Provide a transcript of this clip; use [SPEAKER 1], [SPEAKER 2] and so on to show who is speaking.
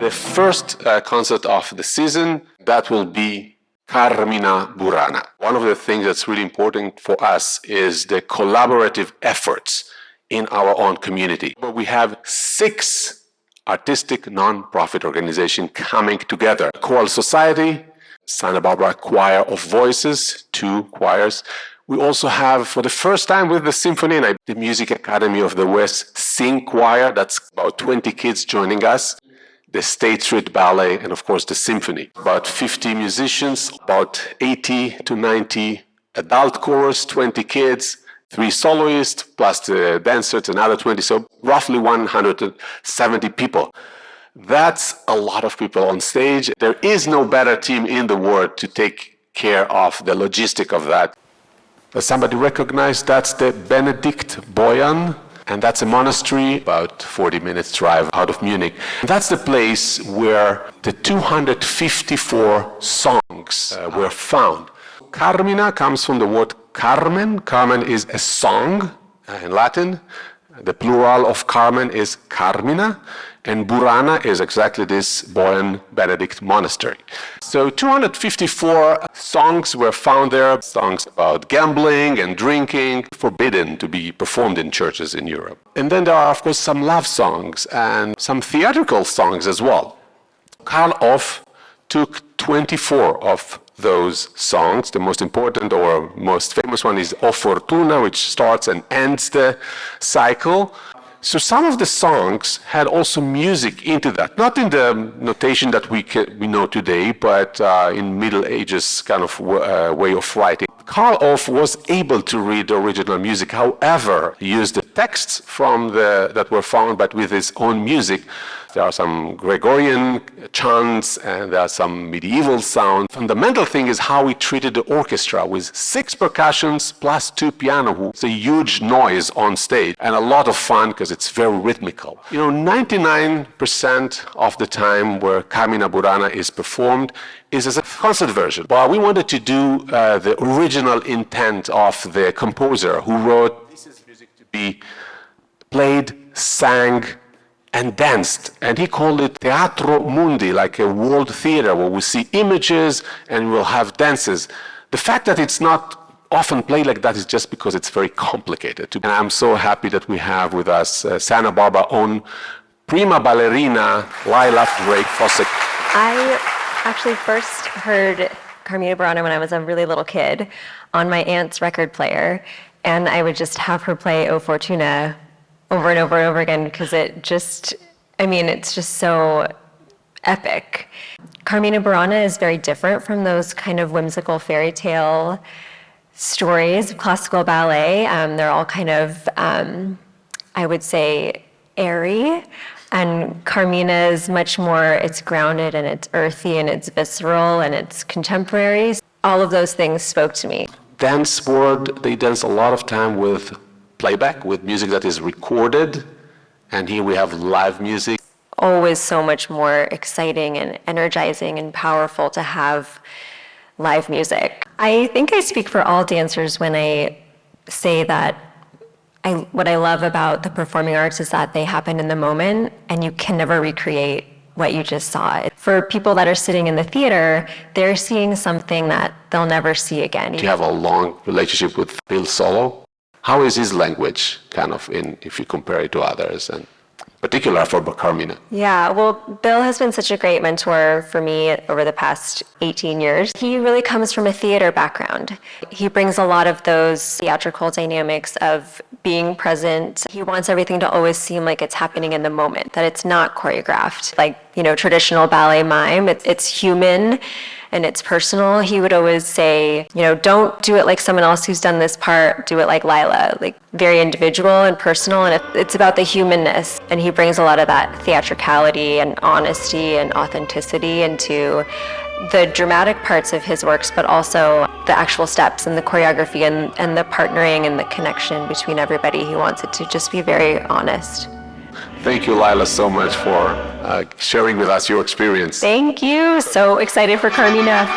[SPEAKER 1] The first concert of the season, that will be Carmina, Burana. One of the things that's really important for us is the collaborative efforts in our own community. But we have 6 artistic non-profit organizations coming together. Choral Society, Santa Barbara Choir of Voices, 2 choirs. We also have, for the first time with the Symphony, the Music Academy of the West Sing Choir. That's about 20 kids joining us. The State Street Ballet, and of course the Symphony. About 50 musicians, about 80 to 90 adult chorus, 20 kids, 3 soloists, plus the dancers, another 20, so roughly 170 people. That's a lot of people on stage. There is no better team in the world to take care of the logistic of that. Does somebody recognize that's the Benedict Boyan? And that's a monastery about 40 minutes drive out of Munich. That's the place where the 254 songs were found. Carmina comes from the word Carmen. Carmen is a song in Latin. The plural of Carmen is Carmina. And Burana is exactly this Boyan Benedict monastery. So 254 songs were found there, songs about gambling and drinking, forbidden to be performed in churches in Europe. And then there are, of course, some love songs and some theatrical songs as well. Karl Orff took 24 of those songs. The most important or most famous one is O Fortuna, which starts and ends the cycle. So some of the songs had also music into that, not in the notation that we know today, but in Middle Ages kind of way of writing. Karl Orff was able to read the original music, however, he used the texts from that were found, but with his own music. There are some Gregorian chants and there are some medieval sounds. Fundamental thing is how he treated the orchestra with 6 percussions plus 2 piano. It's a huge noise on stage and a lot of fun because it's very rhythmical. 99% of the time where Carmina Burana is performed is as a concert version. But we wanted to do the original intent of the composer who wrote this is music to be played, sang, and danced, and he called it Teatro Mundi, like a world theater where we see images and we'll have dances. The fact that it's not often played like that is just because it's very complicated. And I'm so happy that we have with us Santa Barbara own prima ballerina Lila Drake Fossick.
[SPEAKER 2] I actually first heard Carmina Burana when I was a really little kid on my aunt's record player, and I would just have her play O Fortuna over and over and over again because it's just so epic. Carmina Burana is very different from those kind of whimsical fairy tale stories of classical ballet. They're all kind of, I would say, airy. And Carmina is much more, it's grounded and it's earthy and it's visceral and it's contemporary. All of those things spoke to me.
[SPEAKER 1] Dance world, they dance a lot of time with playback, with music that is recorded, and here we have live music.
[SPEAKER 2] Always so much more exciting and energizing and powerful to have live music. I think I speak for all dancers when I say that what I love about the performing arts is that they happen in the moment and you can never recreate what you just saw. For people that are sitting in the theater, they're seeing something that they'll never see again.
[SPEAKER 1] You have a long relationship with Bill Solo. How is his language, kind of, if you compare it to others, and particular for Carmina?
[SPEAKER 2] Yeah, well, Bill has been such a great mentor for me over the past 18 years. He really comes from a theater background. He brings a lot of those theatrical dynamics of being present. He wants everything to always seem like it's happening in the moment, that it's not choreographed, like, traditional ballet mime. It's human and it's personal. He would always say, don't do it like someone else who's done this part, do it like Lila, like very individual and personal, and it's about the humanness. And he brings a lot of that theatricality and honesty and authenticity into the dramatic parts of his works, but also the actual steps and the choreography and the partnering and the connection between everybody. He wants it to just be very honest.
[SPEAKER 1] Thank you, Lila, so much for sharing with us your experience.
[SPEAKER 2] Thank you. So excited for Carmina.